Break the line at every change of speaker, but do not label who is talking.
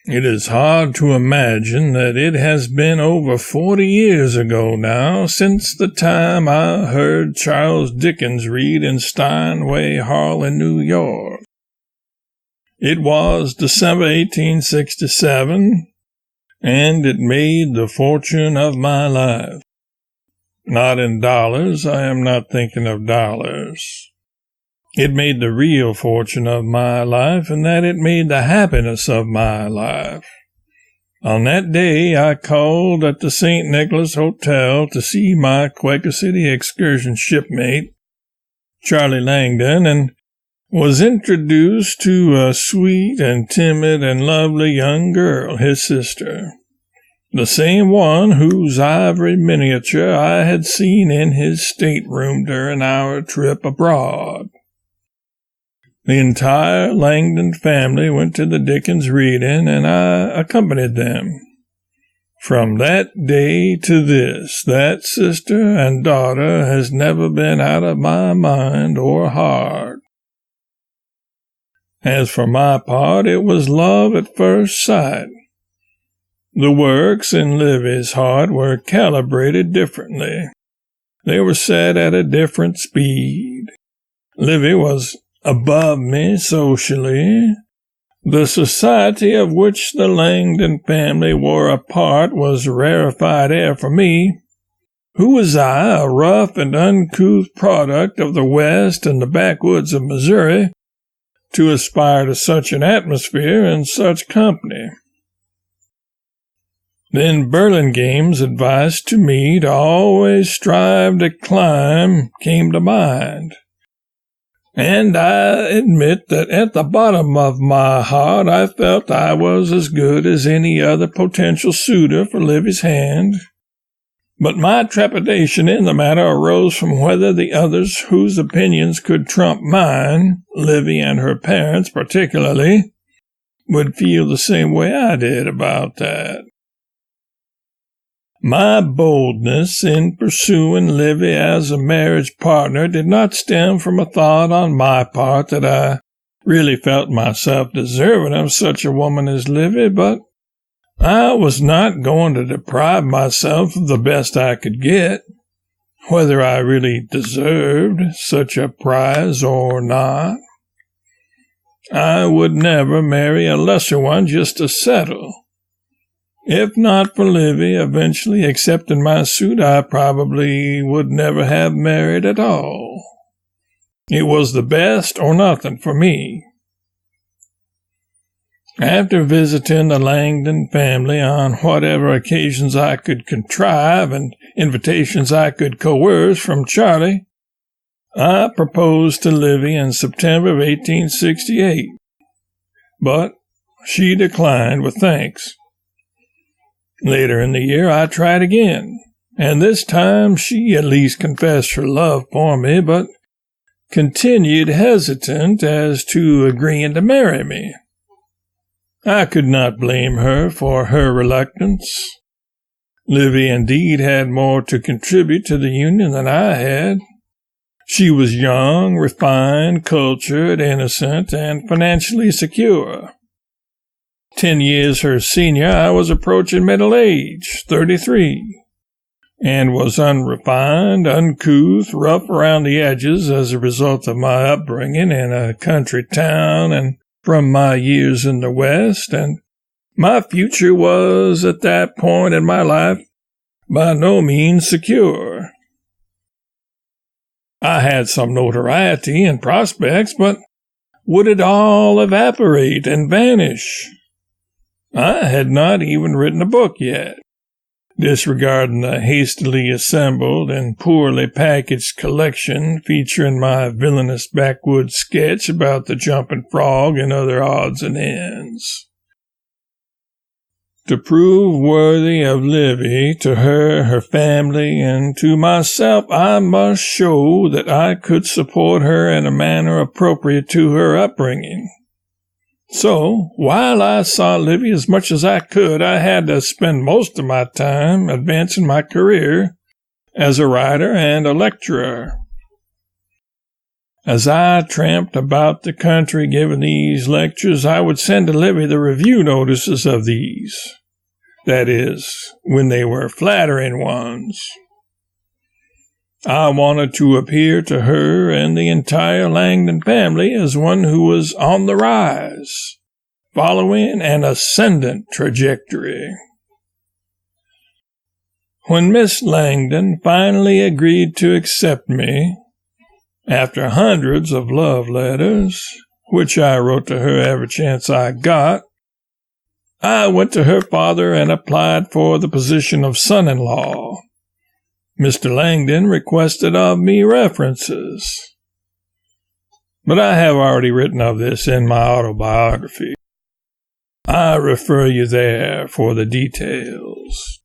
It is hard to imagine that it has been over 40 years ago now since the time I heard Charles Dickens read in Steinway Hall in New York. It was December 1867, and it made the fortune of my life. Not in dollars, I am not thinking of dollars. It made the real fortune of my life, and that it made the happiness of my life. On that day, I called at the St. Nicholas Hotel to see my Quaker City excursion shipmate, Charlie Langdon, and was introduced to a sweet and timid and lovely young girl, his sister, the same one whose ivory miniature I had seen in his stateroom during our trip abroad. The entire Langdon family went to the Dickens reading, and I accompanied them. From that day to this, that sister and daughter has never been out of my mind or heart. As for my part, it was love at first sight. The works in Livy's heart were calibrated differently. They were set at a different speed. Livy was above me socially. The society of which the Langdon family were a part was rarefied air for me. Who was I, a rough and uncouth product of the West and the backwoods of Missouri, to aspire to such an atmosphere and such company? Then Burlingame's advice to me to always strive to climb came to mind. And I admit that at the bottom of my heart I felt I was as good as any other potential suitor for Livy's hand. But my trepidation in the matter arose from whether the others whose opinions could trump mine, Livy and her parents particularly, would feel the same way I did about that. My boldness in pursuing Livy as a marriage partner did not stem from a thought on my part that I really felt myself deserving of such a woman as Livy, but I was not going to deprive myself of the best I could get, whether I really deserved such a prize or not. I would never marry a lesser one just to settle. If not for Livy eventually accepting my suit, I probably would never have married at all. It was the best or nothing for me. After visiting the Langdon family on whatever occasions I could contrive and invitations I could coerce from Charlie, I proposed to Livy in September of 1868, but she declined with thanks. Later in the year, I tried again, and this time she at least confessed her love for me, but continued hesitant as to agreeing to marry me. I could not blame her for her reluctance. Livy indeed had more to contribute to the union than I had. She was young, refined, cultured, innocent, and financially secure. 10 years her senior, I was approaching middle age, 33, and was unrefined, uncouth, rough around the edges as a result of my upbringing in a country town and from my years in the West, and my future was, at that point in my life, by no means secure. I had some notoriety and prospects, but would it all evaporate and vanish? I had not even written a book yet, disregarding the hastily assembled and poorly packaged collection featuring my villainous backwoods sketch about the jumping frog and other odds and ends. To prove worthy of Livy to her, her family, and to myself, I must show that I could support her in a manner appropriate to her upbringing. So, while I saw Livy as much as I could, I had to spend most of my time advancing my career as a writer and a lecturer. As I tramped about the country giving these lectures, I would send to Livy the review notices of these. That is, when they were flattering ones. I wanted to appear to her and the entire Langdon family as one who was on the rise, following an ascendant trajectory. When Miss Langdon finally agreed to accept me, after hundreds of love letters, which I wrote to her every chance I got, I went to her father and applied for the position of son-in-law. Mr. Langdon requested of me references, but I have already written of this in my autobiography. I refer you there for the details.